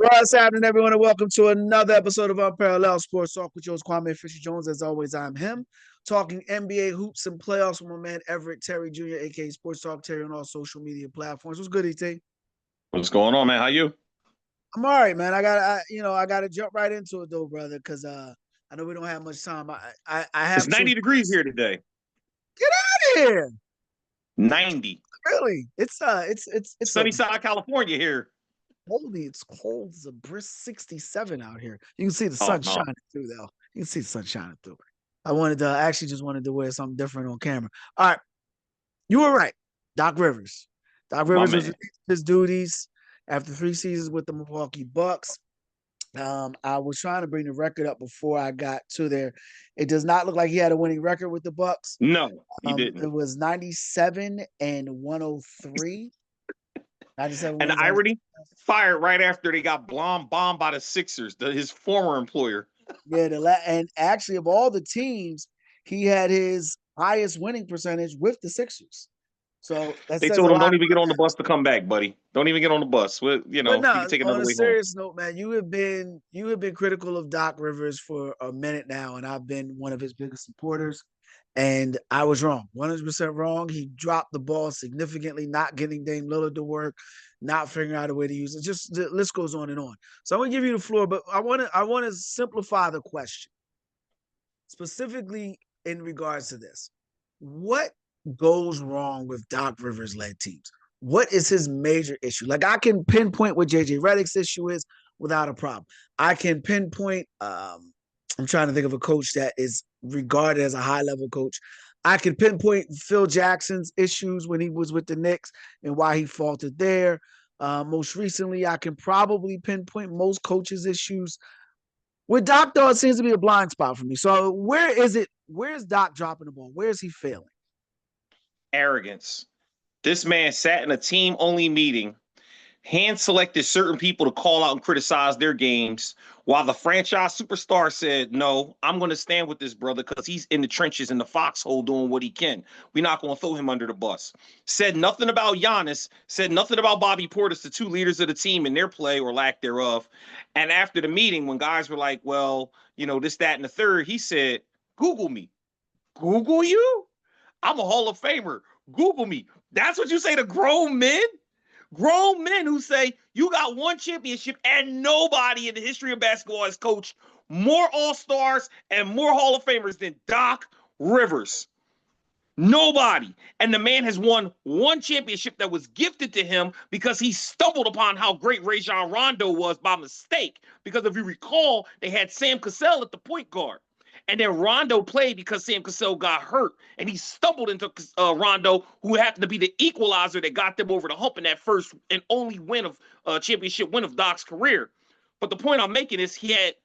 What's happening, everyone, and welcome to another episode of Unparalleled Sports Talk with yours, Kwame Fisher Jones. As always, I'm him, talking NBA hoops and playoffs with my man Everett Terry Jr., aka Sports Talk Terry, on all social media platforms. What's good, ET? What's going on, man? How you? I'm all right, man. I got to jump right into it though, brother, because I know we don't have much time. I have It's 90 degrees here today. Get out of here. 90. Really? It's sunny side California here. Holy, it's cold. It's a brisk 67 out here. You can see the sun shining through, though. You can see the sun shining through. I actually just wanted to wear something different on camera. All right. You were right. Doc Rivers. Doc Rivers was his duties after 3 seasons with the Milwaukee Bucks. I was trying to bring the record up before I got to there. It does not look like he had a winning record with the Bucks. No, he didn't. It was 97 and 103. And the irony, fired right after they got bombed by the Sixers, his former employer. Yeah, and actually of all the teams, he had his highest winning percentage with the Sixers. So they told him, "Don't even get on the bus to come back, buddy. Don't even get on the bus. You know, you can take another way home." On a serious note, man, you have been critical of Doc Rivers for a minute now, and I've been one of his biggest supporters. And I was wrong, 100% wrong. He dropped the ball significantly, not getting Dame Lillard to work, not figuring out a way to use it. Just the list goes on and on. So I'm gonna give you the floor, but I want to simplify the question, specifically in regards to this. What goes wrong with Doc Rivers led teams? What is his major issue? Like, I can pinpoint what JJ Redick's issue is without a problem. I can pinpoint. I'm trying to think of a coach that is regarded as a high-level coach. I could pinpoint Phil Jackson's issues when he was with the Knicks and why he faltered there. Most recently, I can probably pinpoint most coaches' issues. With Doc, though, it seems to be a blind spot for me. So where is it? Where's Doc dropping the ball? Where is he failing? Arrogance. This man sat in a team-only meeting, hand-selected certain people to call out and criticize their games, while the franchise superstar said, "No, I'm going to stand with this brother because he's in the trenches in the foxhole doing what he can. We're not going to throw him under the bus." Said nothing about Giannis, said nothing about Bobby Portis, the two leaders of the team, and their play or lack thereof. And after the meeting, when guys were like, "Well, you know, this, that, and the third," he said, "Google me." Google you? I'm a Hall of Famer. Google me. That's what you say to grown men? Grown men who say you got one championship and nobody in the history of basketball has coached more All-Stars and more Hall of Famers than Doc Rivers. Nobody. And the man has won one championship that was gifted to him because he stumbled upon how great Rajon Rondo was by mistake. Because if you recall, they had Sam Cassell at the point guard. And then Rondo played because Sam Cassell got hurt, and he stumbled into Rondo, who happened to be the equalizer that got them over the hump in that first and only win of championship win of Doc's career. But the point I'm making is he had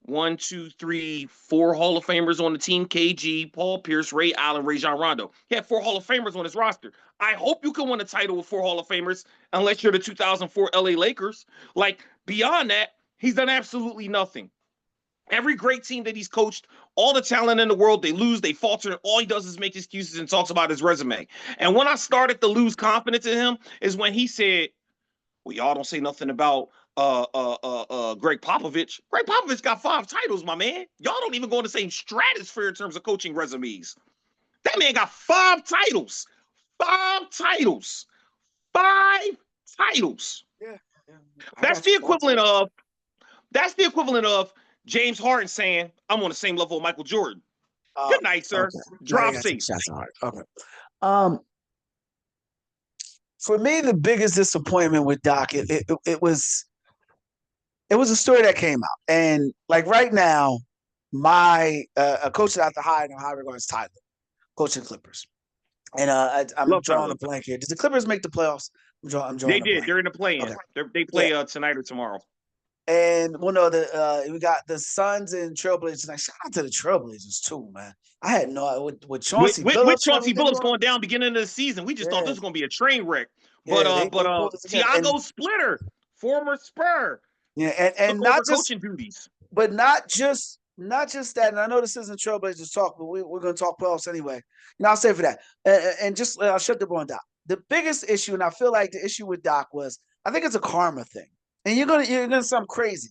1, 2, 3, 4 Hall of Famers on the team: KG, Paul Pierce, Ray Allen, Rajon Rondo. He had 4 Hall of Famers on his roster. I hope you can win a title with 4 Hall of Famers, unless you're the 2004 LA Lakers. Like, beyond that, he's done absolutely nothing. Every great team that he's coached, all the talent in the world, they lose, they falter, and all he does is make excuses and talks about his resume. And when I started to lose confidence in him is when he said, "Well, y'all don't say nothing about Greg Popovich." Greg Popovich got 5 titles, my man. Y'all don't even go in the same stratosphere in terms of coaching resumes. That man got 5 titles. 5 titles. 5 titles. Yeah. That's the equivalent of James Harden saying, "I'm on the same level with Michael Jordan." Good night, sir. Okay. Drop safe. Okay. For me, the biggest disappointment with Doc, it was a story that came out, and like right now, my a coach that I have to hire in high regards, Tyler, coaching Clippers, and I'm drawing a blank here. Did the Clippers make the playoffs? I'm drawing. They did. They're in the play-in. Okay. They play tonight or tomorrow. And we got the Suns and Trailblazers tonight. Shout out to the Trailblazers too, man. I had no with Chauncey Billups. With Chauncey Billups going down beginning of the season, we just thought this was going to be a train wreck. But Tiago Splitter, former Spur, and not just coaching duties, but not just that. And I know this isn't Trailblazers talk, but we're going to talk playoffs anyway. I'll say for that, and just I'll shut the ball down. The biggest issue, and I feel like the issue with Doc was, I think it's a karma thing. and you're gonna sound crazy.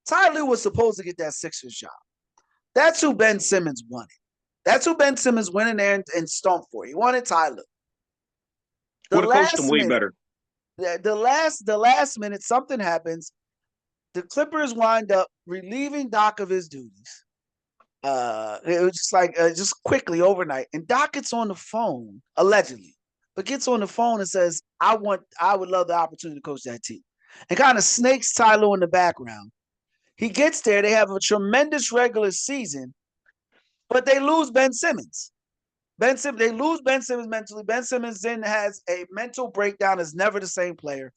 Ty Lue was supposed to get that Sixers job. That's who Ben Simmons wanted. That's who Ben Simmons went in there and stomped for. He wanted Ty Lue. The Would have coached him last way minute, better. the last minute, something happens. The Clippers wind up relieving Doc of his duties. It was just like just quickly overnight, and Doc gets on the phone allegedly, but gets on the phone and says, I would love the opportunity to coach that team," and kind of snakes Ty Lue in the background. He gets there. They have a tremendous regular season, but they lose Ben Simmons. They lose Ben Simmons mentally. Ben Simmons then has a mental breakdown, is never the same player.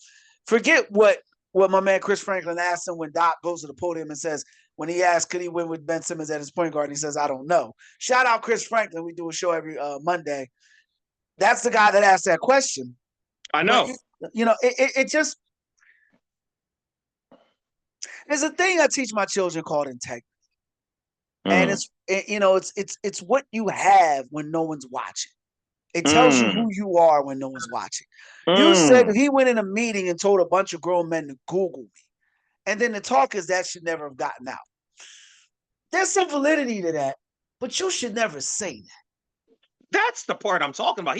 Forget what my man Chris Franklin asked him when Doc goes to the podium and says, when he asked, could he win with Ben Simmons at his point guard? And he says, I don't know. Shout out Chris Franklin. We do a show every Monday. That's the guy that asked that question. I know. But, it just, there's a thing I teach my children called integrity. And it's what you have when no one's watching. It tells you who you are when no one's watching. You said he went in a meeting and told a bunch of grown men to Google me. And then the talk is that should never have gotten out. There's some validity to that, but you should never say that. That's the part I'm talking about.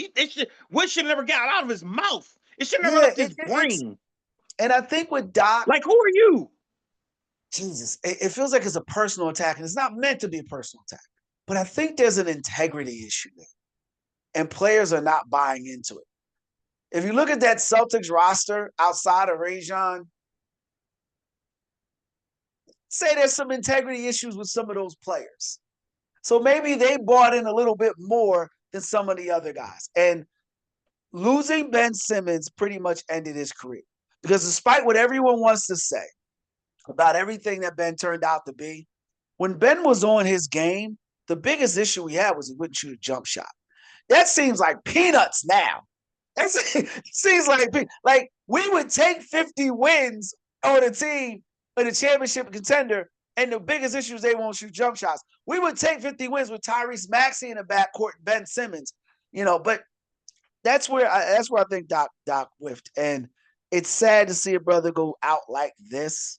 What should never got out of his mouth. It should never left his brain. And I think with Doc, like, who are you? Jesus, it feels like it's a personal attack, and it's not meant to be a personal attack. But I think there's an integrity issue there, and players are not buying into it. If you look at that Celtics roster outside of Rajon, say there's some integrity issues with some of those players. So maybe they bought in a little bit more than some of the other guys. And losing Ben Simmons pretty much ended his career. Because despite what everyone wants to say about everything that Ben turned out to be, when Ben was on his game, the biggest issue we had was he wouldn't shoot a jump shot. That seems like peanuts now. It seems like we would take 50 wins on a team in a championship contender, and the biggest issue is they won't shoot jump shots. We would take 50 wins with Tyrese Maxey in the backcourt, Ben Simmons, but that's where I think Doc whiffed. And it's sad to see a brother go out like this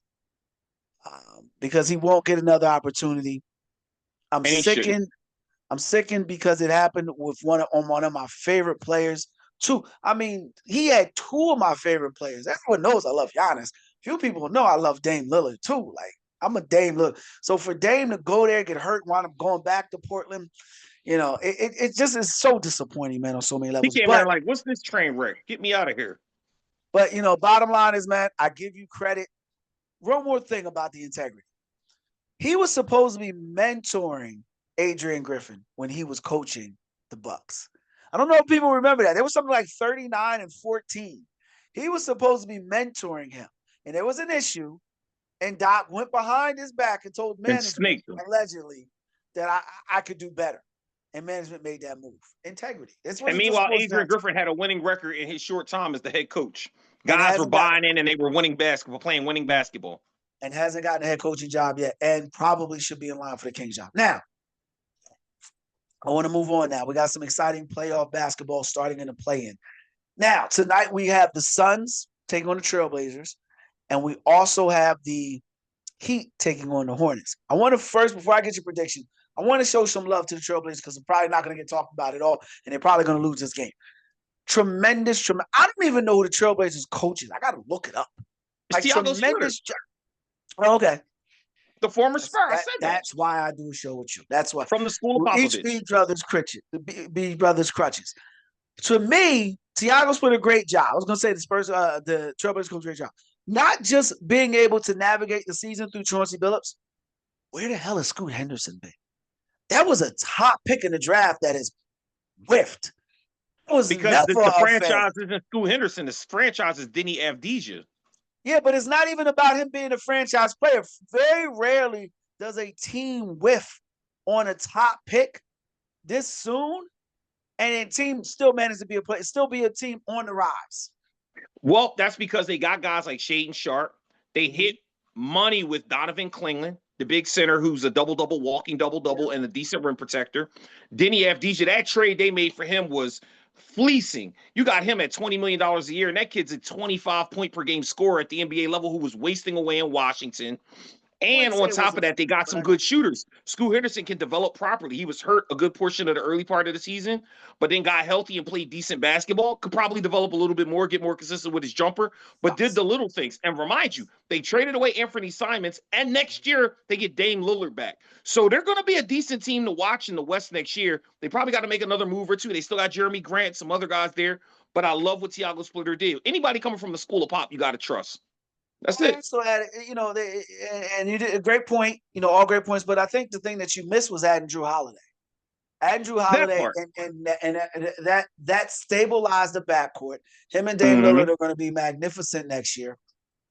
because he won't get another opportunity. I'm sickened because it happened with one of my favorite players. He had two of my favorite players. Everyone knows I love Giannis. Few people know I love Dame Lillard too. Like, I'm a Dame Lillard. So for Dame to go there, get hurt, wind up going back to Portland, it just is so disappointing, man, on so many levels. He came out like, what's this train wreck? Get me out of here. But, bottom line is, man, I give you credit. One more thing about the integrity. He was supposed to be mentoring Adrian Griffin when he was coaching the Bucks. I don't know if people remember that. There was something like 39-14. He was supposed to be mentoring him. And there was an issue, and Doc went behind his back and told management, allegedly, that I could do better. And management made that move. Integrity. And meanwhile, Adrian Griffin had a winning record in his short time as the head coach. Guys were buying in, and they were playing winning basketball. And hasn't gotten a head coaching job yet, and probably should be in line for the Kings job. Now, I want to move on now. We got some exciting playoff basketball starting in the play-in. Now, tonight we have the Suns taking on the Trailblazers, and we also have the Heat taking on the Hornets. I want to first, before I get your prediction, I want to show some love to the Trailblazers because I'm probably not going to get talked about at all, and they're probably going to lose this game. Tremendous. I don't even know who the Trailblazers coach is. I got to look it up. Like, tremendous job. Oh, okay. The former Spur. That's why I do a show with you. That's why. From the school of each B brothers crutches. To me, Tiago's put a great job. I was going to say the Trailblazers do a great job. Not just being able to navigate the season through Chauncey Billups. Where the hell has Scoot Henderson been? That was a top pick in the draft that is whiffed. Because the franchise isn't Scoot Henderson. The franchise is Denny Avdija. Yeah, but it's not even about him being a franchise player. Very rarely does a team whiff on a top pick this soon, and a team still manages to be a team on the rise. Well, that's because they got guys like Shaedon Sharpe. They hit money with Donovan Cleveland, the big center who's a walking double, and a decent rim protector. Denny Avdija, that trade they made for him was fleecing. You got him at $20 million a year, and that kid's a 25 point per game scorer at the NBA level who was wasting away in Washington. And on top of that, they got some good shooters. Scoot Henderson can develop properly. He was hurt a good portion of the early part of the season, but then got healthy and played decent basketball. Could probably develop a little bit more, get more consistent with his jumper, but did the little things. And remind you, they traded away Anthony Simons, and next year they get Dame Lillard back. So they're going to be a decent team to watch in the West next year. They probably got to make another move or two. They still got Jeremy Grant, some other guys there, but I love what Tiago Splitter did. Anybody coming from the school of pop, you got to trust. That's it. So, and you did a great point. All great points. But I think the thing that you missed was adding Drew Holiday. Andrew Holiday, and that stabilized the backcourt. Him and Dame Lillard are going to be magnificent next year.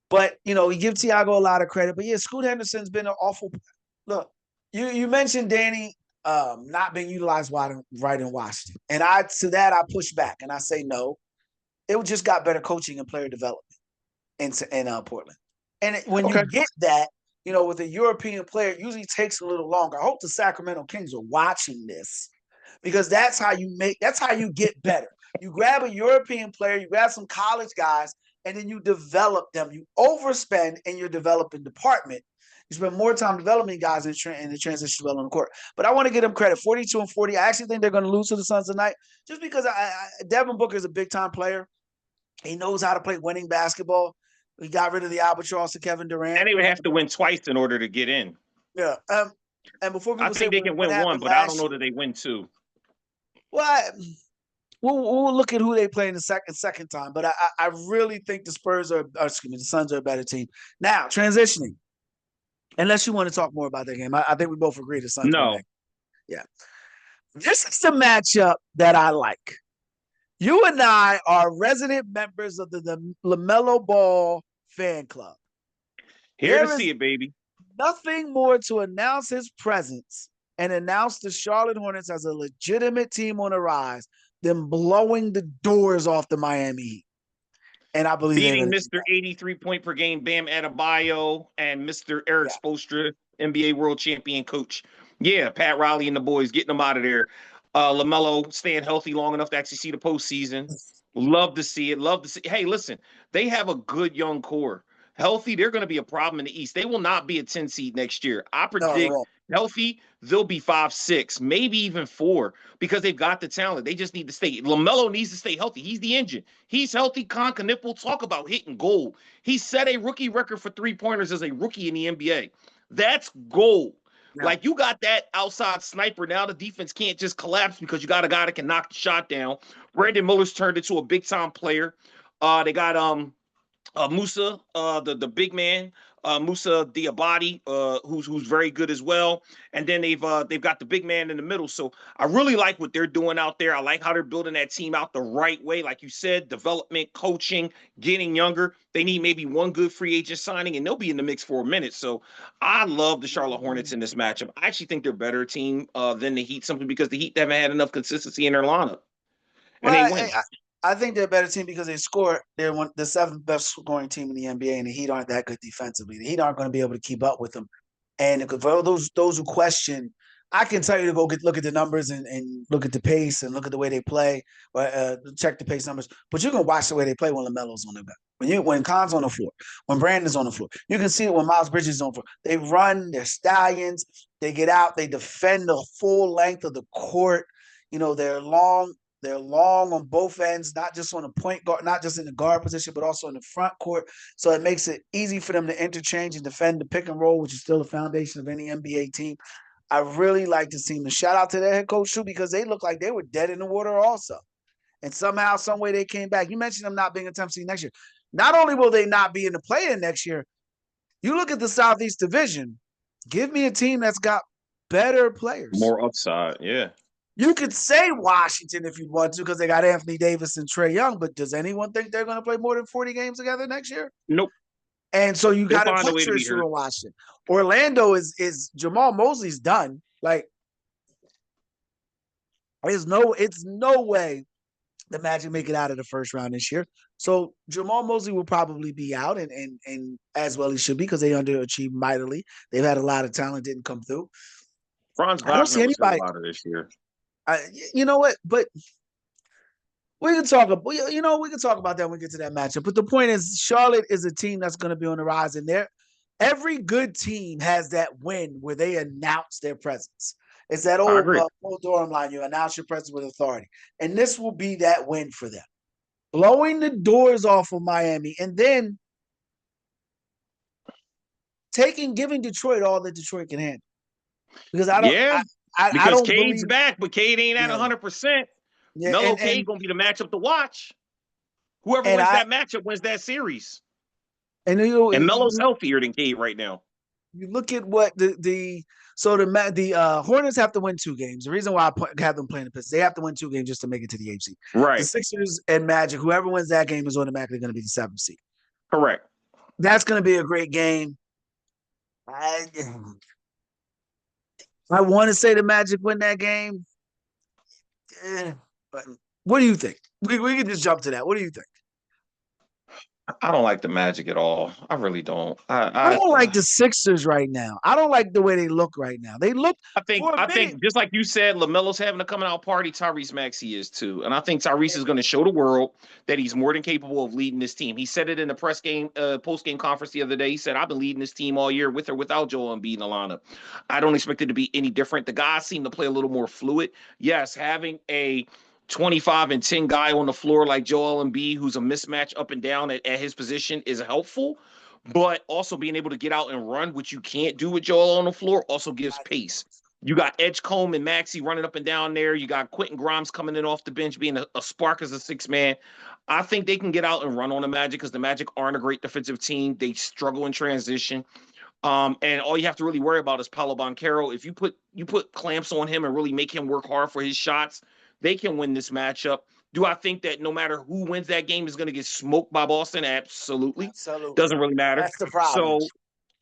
But we give Tiago a lot of credit. But yeah, Scoot Henderson's been an awful. Look, you mentioned Danny not being utilized right in Washington, and I push back and I say no. It just got better coaching and player development in Portland. And when you get that, with a European player, it usually takes a little longer. I hope the Sacramento Kings are watching this, because that's how you get better. You grab a European player, you grab some college guys, and then you develop them. You overspend in your developing department. You spend more time developing guys in the transition well on the court. But I want to give them credit. 42-40. I actually think they're going to lose to the Suns tonight, just because Devin Booker is a big-time player. He knows how to play winning basketball. We got rid of the albatross to Kevin Durant. And they would have to win twice in order to get in. Yeah. And before people I think they can win one, but I don't know that they win two. Well, we'll look at who they play in the second time. But I really think the the Suns are a better team. Now, transitioning. Unless you want to talk more about that game. I think we both agree the Suns. No. Yeah. This is the matchup that I like. You and I are resident members of the LaMelo Ball fan club. Here to see it, baby. Nothing more to announce his presence and announce the Charlotte Hornets as a legitimate team on the rise than blowing the doors off the Miami Heat. And I believe beating Mr. 83 point per game Bam Adebayo and Mr. Eric Spoelstra, NBA world champion coach. Yeah, Pat Riley and the boys getting them out of there. LaMelo staying healthy long enough to actually see the postseason. Love to see it. Hey, listen, they have a good young core. Healthy, they're going to be a problem in the East. They will not be a 10 seed next year. I predict healthy, they'll be 5-6, maybe even 4, because they've got the talent. They just need to stay. LaMelo needs to stay healthy. He's the engine. He's healthy. Con Knippel, talk about hitting gold. He set a rookie record for 3-pointers as a rookie in the NBA. That's gold. Yeah. Like, you got that outside sniper. Now the defense can't just collapse because you got a guy that can knock the shot down. Brandon Miller's turned into a big-time player. They got Musa, the big man, Musa Diabate, who's very good as well. And then they've got the big man in the middle. So I really like what they're doing out there. I like how they're building that team out the right way. Like you said, development, coaching, getting younger. They need maybe one good free agent signing, and they'll be in the mix for a minute. So I love the Charlotte Hornets in this matchup. I actually think they're a better team than the Heat, simply because the Heat haven't had enough consistency in their lineup. And they win. I think they're a better team because they score. They're the 7th best scoring team in the NBA, and the Heat aren't that good defensively. The Heat aren't going to be able to keep up with them. And for those who question, I can tell you to go look at the numbers and look at the pace and look at the way they play, or check the pace numbers. But you can watch the way they play when LaMelo's on the bench. When Con's on the floor, when Brandon's on the floor, you can see it when Miles Bridges is on the floor. They run, they're stallions. They get out, they defend the full length of the court. They're long. They're long on both ends, not just on the point guard, not just in the guard position, but also in the front court. So it makes it easy for them to interchange and defend the pick and roll, which is still the foundation of any NBA team. I really like to see them. Shout out to their head coach, too, because they look like they were dead in the water also. And somehow, some way they came back. You mentioned them not being a 10th seed next year. Not only will they not be in the play-in next year, you look at the Southeast Division, give me a team that's got better players. More upside, yeah. You could say Washington if you want to, because they got Anthony Davis and Trae Young, but does anyone think they're going to play more than 40 games together next year? Nope. And so you got to put your issue in Washington. Orlando is Jamal Mosley's done. Like, it's no way the Magic make it out of the first round this year. So Jamal Mosley will probably be out, and as well he should be, because they underachieved mightily. They've had a lot of talent didn't come through. Franz Wagner was a lot of this year. You know what? But We can talk about, we can talk about that when we get to that matchup. But the point is, Charlotte is a team that's going to be on the rise, and every good team has that win where they announce their presence. It's that I old agree. Paul Durham line: you announce your presence with authority, and this will be that win for them, blowing the doors off of Miami, and then giving Detroit all that Detroit can handle. Because Yeah, I because don't Cade's believe, back, but Cade ain't at yeah, 100%. yeah, Melo Cade gonna be the matchup to watch. Whoever and wins I that matchup wins that series. and And Melo's healthier than Cade right now. you look at what the Hornets have to win 2 games. The reason why I have them playing the Pistons, they have to win 2 games just to make it to the 8th seed. The Right. Sixers and Magic, whoever wins that game is automatically going to be the 7th seed. Correct. That's going to be a great game. I want to say the Magic win that game. But what do you think? We can just jump to that. What do you think? I don't like the Magic at all. I really don't. I don't like the Sixers right now. I don't like the way they look right now. They look for a I minute. think just like you said, LaMelo's having a coming out party. Tyrese Maxey is too, and I think Tyrese is going to show the world that he's more than capable of leading this team. He said it in the post game conference the other day. He said, "I've been leading this team all year with or without Joel Embiid and Alana. I don't expect it to be any different. The guys seem to play a little more fluid. Yes, having a 25 and 10 guy on the floor like Joel Embiid, who's a mismatch up and down at his position, is helpful." But also being able to get out and run, which you can't do with Joel on the floor, also gives pace. You got Edgecombe and Maxey running up and down there. You got Quentin Grimes coming in off the bench, being a spark as a 6-man. I think they can get out and run on the Magic because the Magic aren't a great defensive team. They struggle in transition. And all you have to really worry about is Paolo Banchero. If you put clamps on him and really make him work hard for his shots, they can win this matchup. Do I think that no matter who wins that game is going to get smoked by Boston? Absolutely. Absolutely. Doesn't really matter. That's the problem. So,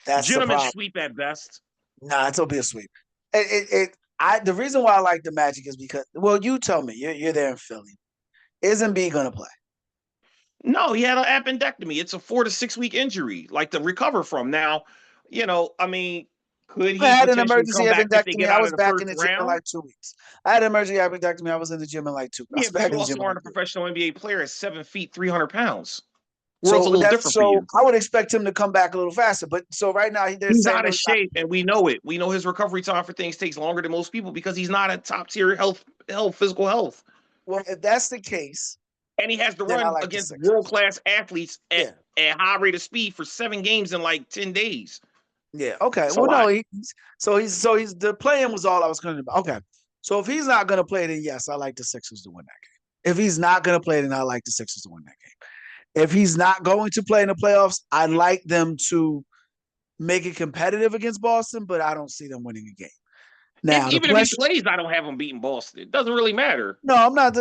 That's gentlemen sweep at best. Nah, it'll be a sweep. The reason why I like the Magic is because, well, you tell me, you're there in Philly. Isn't B gonna play? No, he had an appendectomy. It's a 4 to 6 week injury, like to recover from. Now, I mean, could I he had an potentially emergency come back if they appendectomy. get I out was of the back first in the gym in round? like 2 weeks. I had an emergency appendectomy. I was in the gym in like 2 weeks. I Yeah, was but back you in the gym also in like aren't a 2 weeks. professional NBA player at 7 feet, 300 pounds. World's a So little different for you. I would expect him to come back a little faster. But so right now they're He's saying out no, of he's not. shape, and we know it. We know his recovery time for things takes longer than most people because he's not at top tier physical health. Well, if that's the case, And he has to then I run like the against Sixers. world-class athletes Yeah. at high rate of speed for 7 games in like 10 days. Yeah. Okay. It's a Well, lot. no. He's the playing was all I was concerned about. Okay. So if he's not going to play, then yes, I like the Sixers to win that game. If he's not going to play, then I like the Sixers to win that game. If he's not going to play in the playoffs, I like them to make it competitive against Boston, but I don't see them winning a game. Now Even if he plays, I don't have him beating Boston. It doesn't really matter. No, I'm not.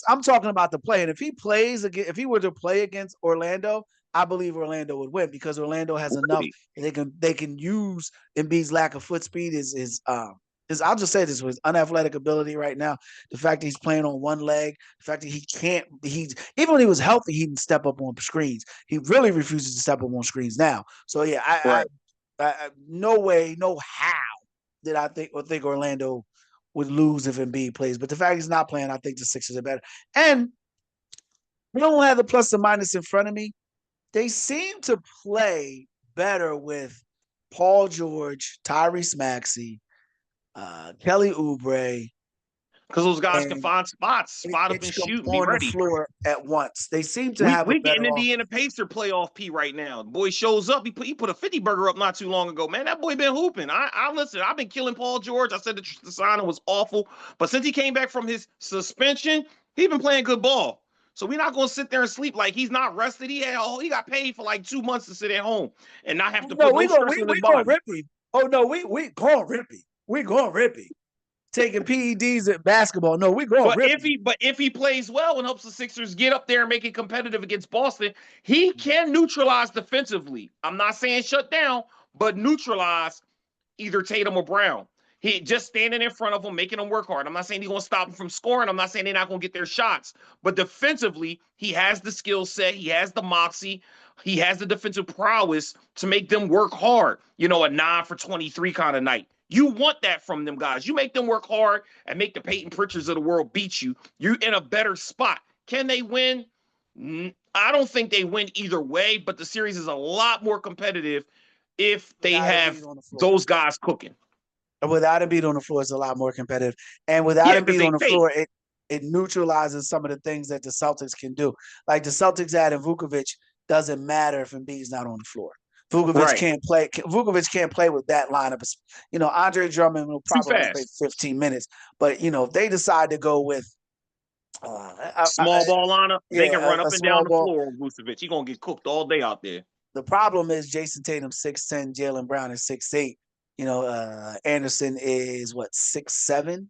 I'm talking about the play. And if he plays again, if he were to play against Orlando, I believe Orlando would win because Orlando has enough. They can use Embiid's lack of foot speed is I'll just say this with unathletic ability right now. The fact that he's playing on one leg, the fact that even when he was healthy, he didn't step up on screens. He really refuses to step up on screens now. So yeah, I no way, no how did I think Orlando would lose if Embiid plays. But the fact he's not playing, I think the Sixers are better. And we don't have the plus and minus in front of me. They seem to play better with Paul George, Tyrese Maxey, Kelly Oubre. Because those guys can find spots, spot up and shoot, and be ready. On the floor at once. They seem to have. We're getting Indiana Pacer playoff P right now. The boy shows up. He put a 50 burger up not too long ago. Man, that boy been hooping. I listen. I've been killing Paul George. I said the signing was awful, but since he came back from his suspension, he been playing good ball. So we're not gonna sit there and sleep like he's not rested. He got paid for like 2 months to sit at home and not have to put no stress on his body. Rippy. Oh no, we going Rippy. We going Rippy. Taking PEDs at basketball. No, we're going. But if he plays well and helps the Sixers get up there and make it competitive against Boston, he can neutralize defensively. I'm not saying shut down, but neutralize either Tatum or Brown. He just standing in front of them, making them work hard. I'm not saying he's going to stop them from scoring. I'm not saying they're not going to get their shots. But defensively, he has the skill set. He has the moxie. He has the defensive prowess to make them work hard. A 9 for 23 kind of night. You want that from them guys. You make them work hard and make the Peyton Pritchards of the world beat you. You're in a better spot. Can they win? I don't think they win either way, but the series is a lot more competitive if they Without have Embiid on the floor. those guys cooking. Without Embiid on the floor, it's a lot more competitive. And without Yeah, because Embiid they on the pace. floor, it neutralizes some of the things that the Celtics can do. Like the Celtics adding Vukovic doesn't matter if Embiid's not on the floor. Vukovic Right. can't play. Vukovic can't play with that lineup. You know, Andre Drummond will Too probably play fast. 15 minutes. But you know, if they decide to go with, Small ball lineup, they can yeah, run up a and down small the ball. floor on Vucevic. He gonna get cooked all day out there. The problem is Jason Tatum 6'10", Jaylen Brown is 6'8". You know, Anderson is what 6'7", if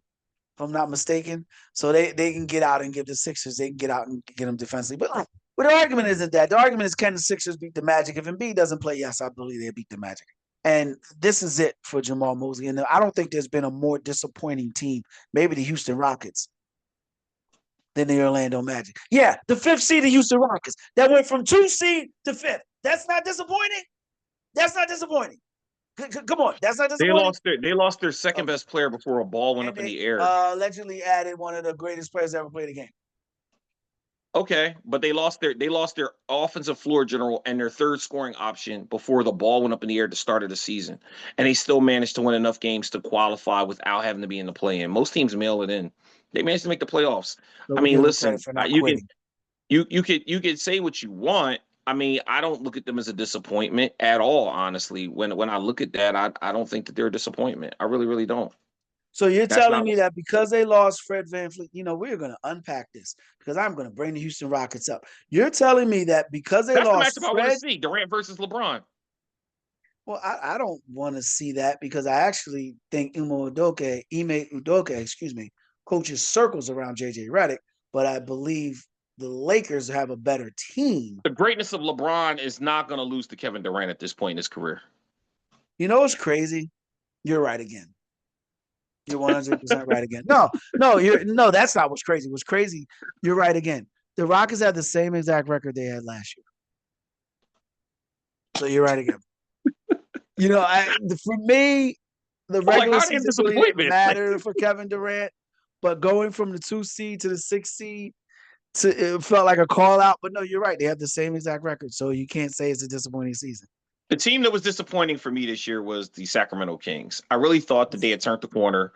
I'm not mistaken. So they can get out and give the Sixers. They can get out and get them defensively. But the argument isn't that. The argument is, can the Sixers beat the Magic? If Embiid doesn't play, yes, I believe they beat the Magic. And this is it for Jamal Mosley. And I don't think there's been a more disappointing team, maybe the Houston Rockets, than the Orlando Magic. Yeah, the 5th seed, the Houston Rockets, that went from 2 seed to 5th. That's not disappointing. That's not disappointing. Come on, that's not disappointing. They lost their second best player before a ball went And up in they the air. allegedly added one of the greatest players ever played the game. Okay, but they lost their offensive floor general and their third scoring option before the ball went up in the air at the start of the season, and they still managed to win enough games to qualify without having to be in the play-in. Most teams mail it in. They managed to make the playoffs. So I we mean, give them credit listen, for not you quitting. you could say what you want. I mean, I don't look at them as a disappointment at all. Honestly, when I look at that, I don't think that they're a disappointment. I really really don't. So you're That's telling not. me that because they lost Fred VanVleet, you know, we're going to unpack this because I'm going to bring the Houston Rockets up. You're telling me that because they That's the lost matchup I want to Fred. see: Durant versus LeBron. Well, I don't want to see that because I actually think Ime Udoka, coaches circles around JJ Redick, but I believe the Lakers have a better team. The greatness of LeBron is not going to lose to Kevin Durant at this point in his career. You know what's crazy? You're right again. You're 100% right again. No, that's not what's crazy. What's crazy, you're right again. The Rockets had the same exact record they had last year. So you're right again. You know, for me, the regular season really didn't matter for Kevin Durant, but going from the 2 seed to the 6 seed, it felt like a call out. But no, you're right. They have the same exact record, so you can't say it's a disappointing season. The team that was disappointing for me this year was the Sacramento Kings. I really thought that they had turned the corner.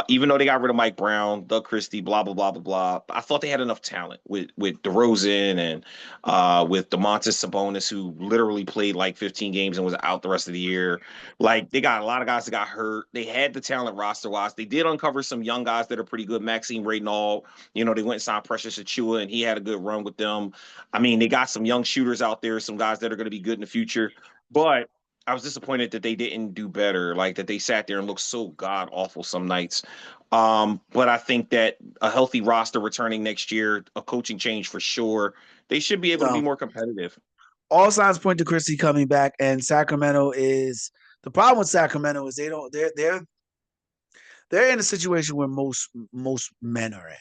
Even though they got rid of Mike Brown, Doug Christie, blah blah blah blah blah, I thought they had enough talent with DeRozan and with Domantas Sabonis, who literally played like 15 games and was out the rest of the year. Like they got a lot of guys that got hurt. They had the talent roster wise. They did uncover some young guys that are pretty good. Maxime Reynaud, you know, they went and signed Precious Achiuwa, and he had a good run with them. I mean, they got some young shooters out there, some guys that are going to be good in the future, but I was disappointed that they didn't do better, like that they sat there and looked so god awful some nights. But I think that a healthy roster returning next year, a coaching change for sure, they should be able to be more competitive. All signs point to Christie coming back, and Sacramento is the problem with Sacramento is they're in a situation where most men are in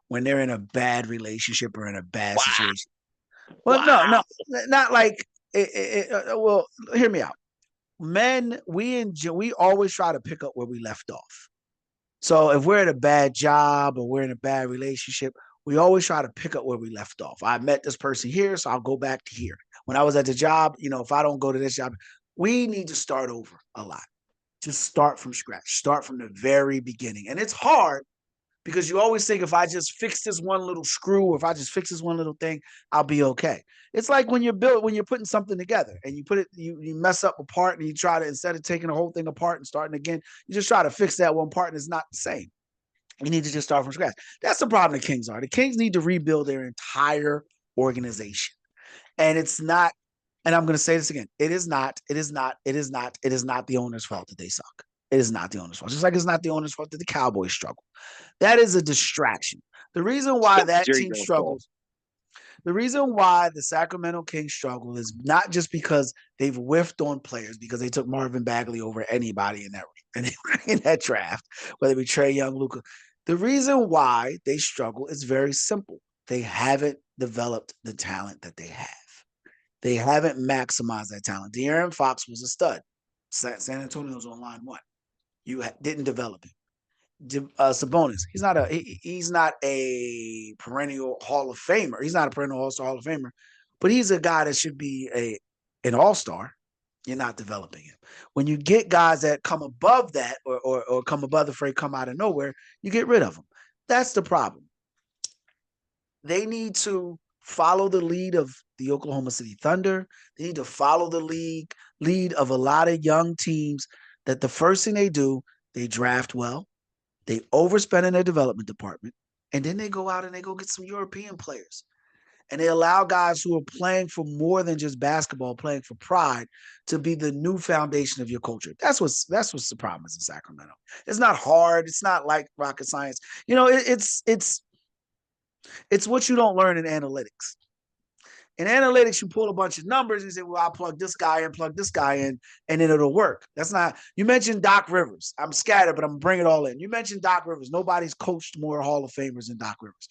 when they're in a bad relationship or in a bad situation. Well, no, not like well, hear me out. Men, we always try to pick up where we left off. So if we're in a bad job or we're in a bad relationship, we always try to pick up where we left off. I met this person here, so I'll go back to here. When I was at the job, you know, if I don't go to this job, we need to start over a lot. Just start from scratch, start from the very beginning. And it's hard because you always think if I just fix this one little screw or if I just fix this one little thing, I'll be okay. It's like when you're putting something together and you mess up a part and you try to, instead of taking the whole thing apart and starting again, you just try to fix that one part and it's not the same. You need to just start from scratch. That's the problem the Kings are. The Kings need to rebuild their entire organization. And it's not, and I'm going to say this again, it is not the owner's fault that they suck. It is not the owner's fault. Just like it's not the owner's fault that the Cowboys struggle. That is a distraction. The reason why that team struggles, the reason why the Sacramento Kings struggle is not just because they've whiffed on players because they took Marvin Bagley over anybody in that draft, whether it be Trae Young, Luka. The reason why they struggle is very simple. They haven't developed the talent that they have. They haven't maximized that talent. De'Aaron Fox was a stud. San Antonio's on line one. You didn't develop him. Sabonis. He's not a perennial Hall of Famer. He's not a perennial All-Star Hall of Famer, but he's a guy that should be an All-Star. You're not developing him. When you get guys that come above that or come above the fray, come out of nowhere, you get rid of them. That's the problem. They need to follow the lead of the Oklahoma City Thunder. They need to follow the lead of a lot of young teams that the first thing they do, they draft well, they overspend in their development department, and then they go out and they go get some European players. And they allow guys who are playing for more than just basketball, playing for pride, to be the new foundation of your culture. That's what's the problem is in Sacramento. It's not hard. It's not like rocket science. It's what you don't learn in analytics. In analytics, you pull a bunch of numbers and you say, well, I'll plug this guy in, and then it'll work. That's not, you mentioned Doc Rivers. I'm scattered, but I'm going to bring it all in. You mentioned Doc Rivers. Nobody's coached more Hall of Famers than Doc Rivers.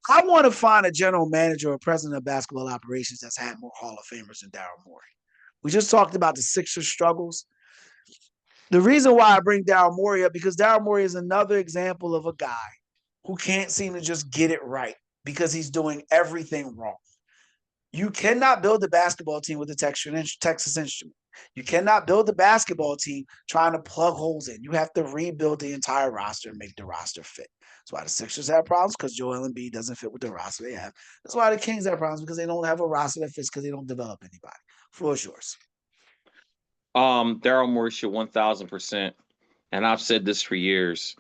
I want to find a general manager or president of basketball operations that's had more Hall of Famers than Daryl Morey. We just talked about the Sixers' struggles. The reason why I bring Daryl Morey up, because Daryl Morey is another example of a guy who can't seem to just get it right because he's doing everything wrong. You cannot build a basketball team with a Texas Instrument. You cannot build a basketball team trying to plug holes in. You have to rebuild the entire roster and make the roster fit. That's why the Sixers have problems, because Joel Embiid doesn't fit with the roster they have. That's why the Kings have problems, because they don't have a roster that fits, because they don't develop anybody. Floor is yours. Daryl Morey should 1,000%, and I've said this for years.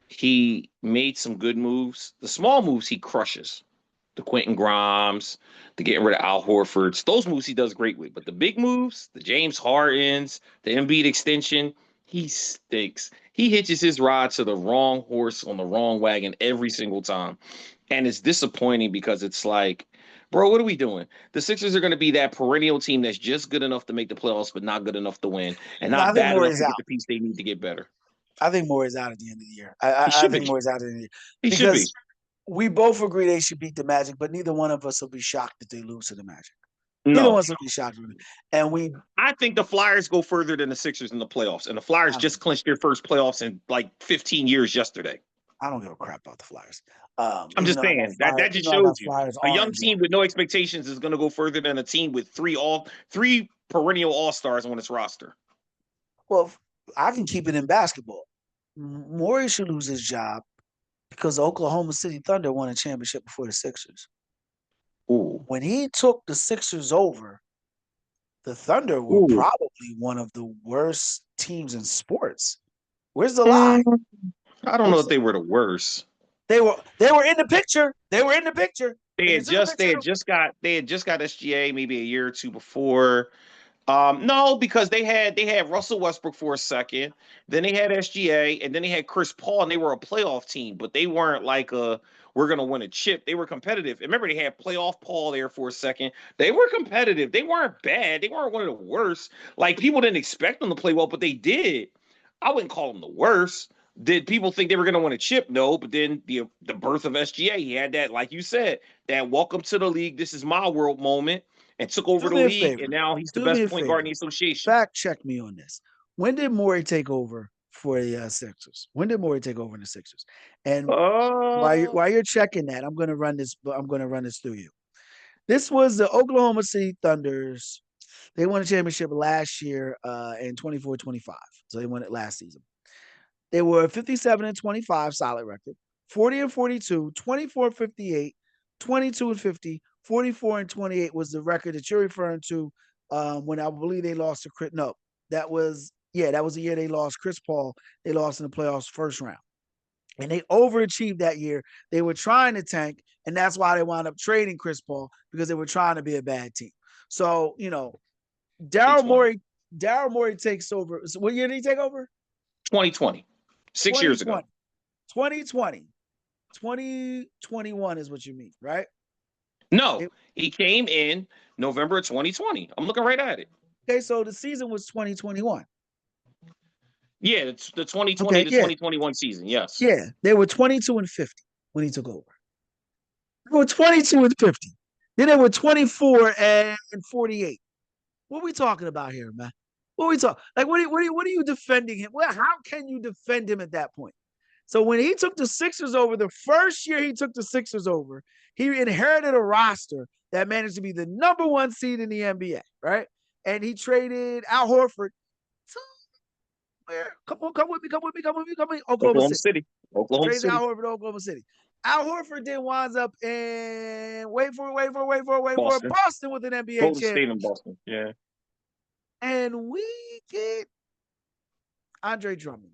He made some good moves. The small moves he crushes. The Quentin Grimes, the getting rid of Al Horfords, those moves he does great with. But the big moves, the James Hardens, the Embiid extension, he stinks. He hitches his ride to the wrong horse on the wrong wagon every single time. And it's disappointing because it's like, bro, what are we doing? The Sixers are going to be that perennial team that's just good enough to make the playoffs, but not good enough to win, and not bad enough to get the piece they need to get better. I think Morey's out at the end of the year. I think Morey's out at the end of the year. He should be. We both agree they should beat the Magic, but neither one of us will be shocked if they lose to the Magic. No. Neither one of us will be shocked. I think the Flyers go further than the Sixers in the playoffs, and the Flyers just clinched their first playoffs in like 15 years yesterday. I don't give a crap about the Flyers. I'm just saying that just shows you a young team with no expectations is going to go further than a team with three perennial all-stars on its roster. Well, I can keep it in basketball. Morey should lose his job because the Oklahoma City Thunder won a championship before the Sixers. Ooh. When he took the Sixers over, the Thunder were probably one of the worst teams in sports. Where's the lie? I don't know if they were the worst. They were in the picture. They were in the picture. They had just got SGA maybe a year or two before. No, because they had Russell Westbrook for a second, then they had SGA, and then they had Chris Paul, and they were a playoff team, but they weren't like we're gonna win a chip. They were competitive. And remember, they had playoff Paul there for a second. They were competitive. They weren't bad. They weren't one of the worst. Like, people didn't expect them to play well, but they did. I wouldn't call them the worst. Did people think they were going to win a chip? No, but then the birth of SGA, he had that, like you said, that welcome to the league, this is my world moment, and took over the league, and now he's the best point guard in the association. Fact check me on this. When did Morey take over for the Sixers? When did Morey take over in the Sixers? And while you're checking that, I'm going to run this through you. This was the Oklahoma City Thunders. They won a championship last year in 24-25. So they won it last season. They were 57-25 solid record, 40-42, 24-58, 22-50, 44-28 was the record that you're referring to when I believe they lost to Chris. No, that was the year they lost Chris Paul. They lost in the playoffs first round. And they overachieved that year. They were trying to tank, and that's why they wound up trading Chris Paul, because they were trying to be a bad team. So, Daryl Morey takes over. So what year did he take over? 2020. 6 years ago. 2020. 2021 is what you mean, right? No, he came in November of 2020. I'm looking right at it. Okay, so the season was 2021. Yeah, it's the 2020 to 2021 season, yes. Yeah, they were 22-50 when he took over. They were 22-50. Then they were 24-48. What are we talking about here, man? What are we talking? Like, what are you defending him? Well, how can you defend him at that point? So when he took the Sixers over, the first year he took the Sixers over, he inherited a roster that managed to be the number one seed in the NBA, right? And he traded Al Horford to where? Come on, come with me, come with me, come with me, come with me. Oklahoma Oklahoma City. City. Oklahoma Traded City. Al Horford to Oklahoma City. Al Horford then winds up in wait for it, Boston. Boston with an NBA Golden State in championship. Boston. Yeah. And we get Andre Drummond.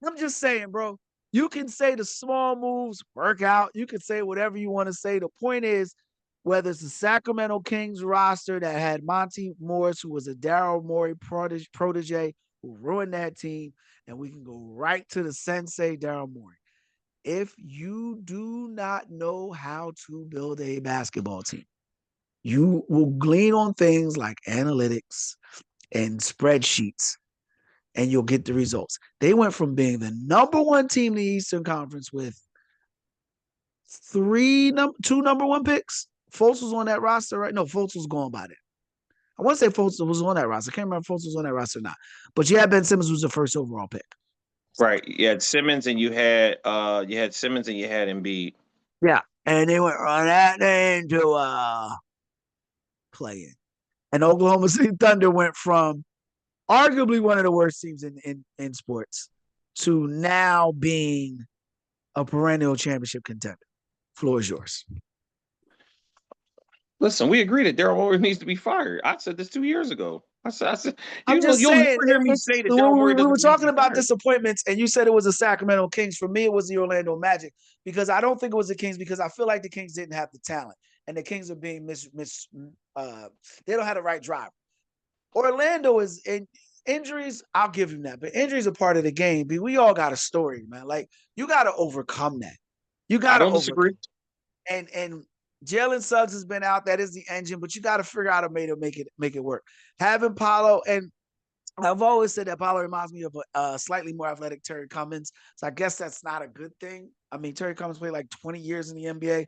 I'm just saying, bro. You can say the small moves work out. You can say whatever you want to say. The point is, whether it's the Sacramento Kings roster that had Monty Morris, who was a Daryl Morey protege, who ruined that team, and we can go right to the sensei, Daryl Morey. If you do not know how to build a basketball team, you will glean on things like analytics and spreadsheets, and you'll get the results. They went from being the number one team in the Eastern Conference with two number one picks. Fultz was on that roster, right? No, Fultz was going by then. I want to say Fultz was on that roster. I can't remember if Fultz was on that roster or not. But you had Ben Simmons, who was the first overall pick. Right. You had Simmons and you had Simmons and you had Embiid. Yeah. And they went on that into playing. And Oklahoma City Thunder went from arguably one of the worst teams in sports to now being a perennial championship contender. Floor is yours. Listen, we agree that Daryl Morey needs to be fired. I said this 2 years ago. I said I'm just you'll saying, never hear me say that Daryl we Morey were doesn't need to talking be about fired. disappointments, and you said it was the Sacramento Kings. For me, it was the Orlando Magic, because I don't think it was the Kings, because I feel like the Kings didn't have the talent, and the Kings are being they don't have the right driver. Orlando is in injuries. I'll give him that, but injuries are part of the game. But we all got a story, man. Like, you got to overcome that. You got to disagree. And Jalen Suggs has been out. That is the engine, but you got to figure out a way to make it work. Having Paolo, and I've always said that Paolo reminds me of a slightly more athletic Terry Cummings. So I guess that's not a good thing. I mean, Terry Cummings played like 20 years in the NBA.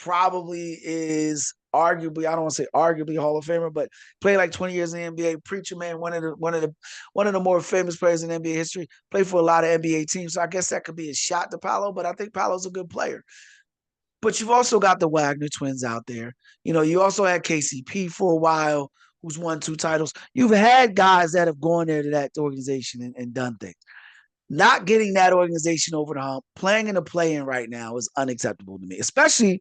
Probably is arguably, I don't want to say arguably Hall of Famer, but played like 20 years in the NBA. Preacher man, one of the more famous players in NBA history. Played for a lot of NBA teams. So I guess that could be a shot to Paolo, but I think Paolo's a good player. But you've also got the Wagner twins out there. You know, you also had KCP for a while, who's won 2 titles. You've had guys that have gone there to that organization and done things. Not getting that organization over the hump, playing in the play-in right now is unacceptable to me, especially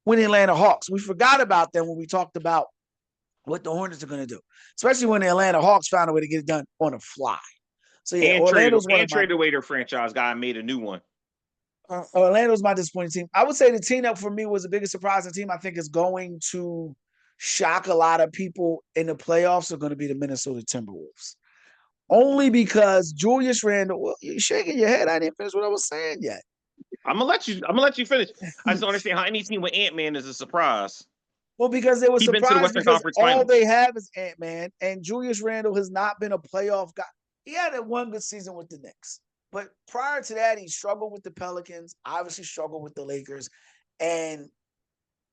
when the Atlanta Hawks. We forgot about them when we talked about what the Hornets are going to do, especially when the Atlanta Hawks found a way to get it done on the fly. So yeah, and Orlando's traded away their franchise guy and made a new one. Orlando's my disappointing team. I would say the team that for me was the biggest surprising team I think is going to shock a lot of people in the playoffs are going to be the Minnesota Timberwolves. Only because Julius Randle, well, you're shaking your head. I didn't finish what I was saying yet. I'm gonna let you finish. I just don't understand how any team with Ant-Man is a surprise. Well, because they were surprised because all Finals. they have is Ant-Man, and Julius Randle has not been a playoff guy. He had one good season with the Knicks. But prior to that, he struggled with the Pelicans, obviously struggled with the Lakers, and,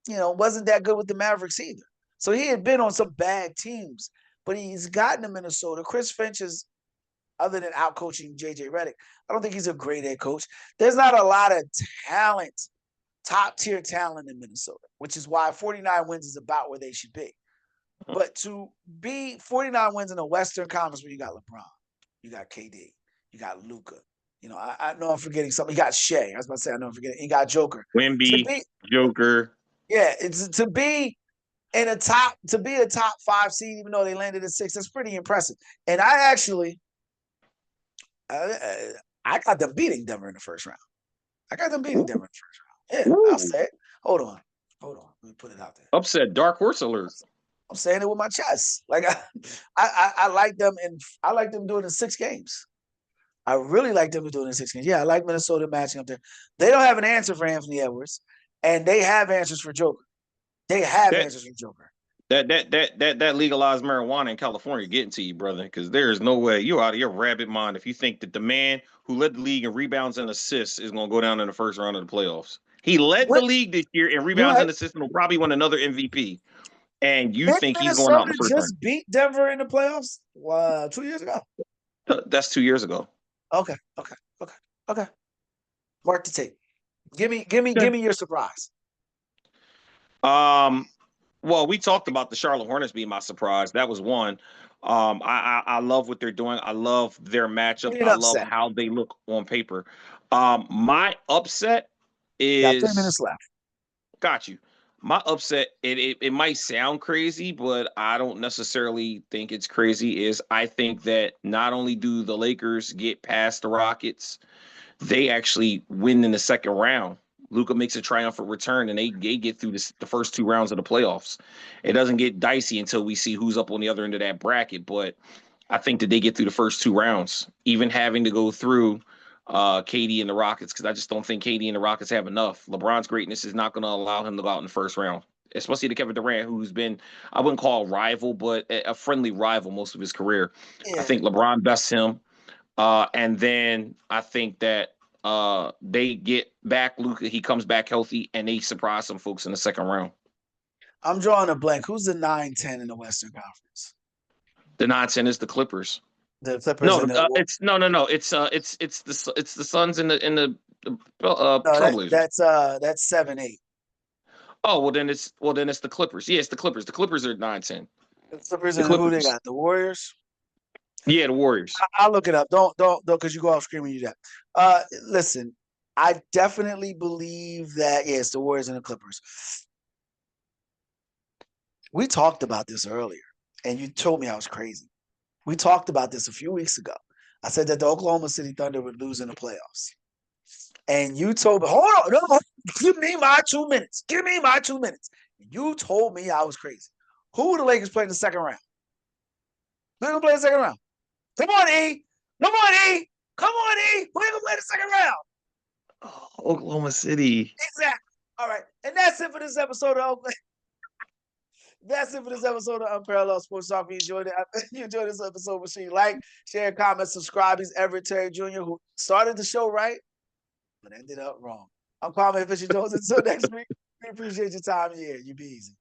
wasn't that good with the Mavericks either. So he had been on some bad teams, but he's gotten to Minnesota. Chris Finch is, other than out-coaching J.J. Redick, I don't think he's a great head coach. There's not a lot of talent, top-tier talent in Minnesota, which is why 49 wins is about where they should be. But to be 49 wins in the Western Conference where you got LeBron, you got KD, you got Luka, I know I'm forgetting something. You got Shea. I was about to say I know I'm forgetting. You got Joker. Wemby, Joker. Yeah, it's to be a top 5 seed, even though they landed at 6. That's pretty impressive. And I actually, I got them beating Denver in the first round. Yeah, I'll say it. Hold on. Let me put it out there. Upset, dark horse alert. I'm saying it with my chest. Like I like them, and I like them doing it in 6 games. I really like them doing it in 6 games. Yeah, I like Minnesota matching up there. They don't have an answer for Anthony Edwards, and they have answers for Joker. That legalized marijuana in California getting to you, brother, because there is no way you're out of your rabbit mind if you think that the man who led the league in rebounds and assists is going to go down in the first round of the playoffs. He led the league this year in rebounds and assists and will probably win another MVP. And you think he's going out in the first round? Just beat Denver in the playoffs 2 years ago. That's 2 years ago. Okay, okay, okay, okay. Mark the tape. Give me your surprise. Um, well, we talked about the Charlotte Hornets being my surprise. That was one. I love what they're doing. I love their Give matchup. me an I love upset. how they look on paper. My upset Got 3 is minutes left. got you. My upset, it might sound crazy, but I don't necessarily think it's crazy. Is I think that not only do the Lakers get past the Rockets, they actually win in the second round. Luka makes a triumphant return, and they get through the first 2 rounds of the playoffs. It doesn't get dicey until we see who's up on the other end of that bracket. But I think that they get through the first 2 rounds, even having to go through KD and the Rockets, because I just don't think KD and the Rockets have enough. LeBron's greatness is not going to allow him to go out in the first round, especially to Kevin Durant, who's been, I wouldn't call a rival, but a friendly rival most of his career. I Yeah, think LeBron bests him. And then I think that they get back Luka. He comes back healthy, and they surprise some folks in the second round. I'm drawing a blank. Who's the 9-10 in the Western Conference? The nonsense is the Clippers. The Clippers No, and the it's no. It's the Suns and the no, Trailblazers. that's 7-8. Oh well then it's the Clippers. Yeah, it's the Clippers. The Clippers are 9-10. The Clippers The and who they Clippers. got? The Warriors. Yeah, the Warriors. I'll look it up. Don't, because you go off screaming you that. Listen, I definitely believe that yes, the Warriors and the Clippers. We talked about this earlier, and you told me I was crazy. We talked about this a few weeks ago. I said that the Oklahoma City Thunder would lose in the playoffs. And you told me, hold on, no, give me my 2 minutes. Give me my 2 minutes. You told me I was crazy. Who would the Lakers play in the second round? Who gonna play in the second round? Come on, E. Come on, E. Come on, E. Who gonna play the second round? Oh, Oklahoma City. Exactly. All right. And that's it for this episode of Oakland. That's it for this episode of Unparalleled Sports Talk. If you enjoyed it, you enjoyed this episode, make sure you like, share, comment, subscribe. He's Everett Terry Jr., who started the show right, but ended up wrong. I'm Kwame Fisher Jones. Until next week, we appreciate your time. Yeah, you be easy.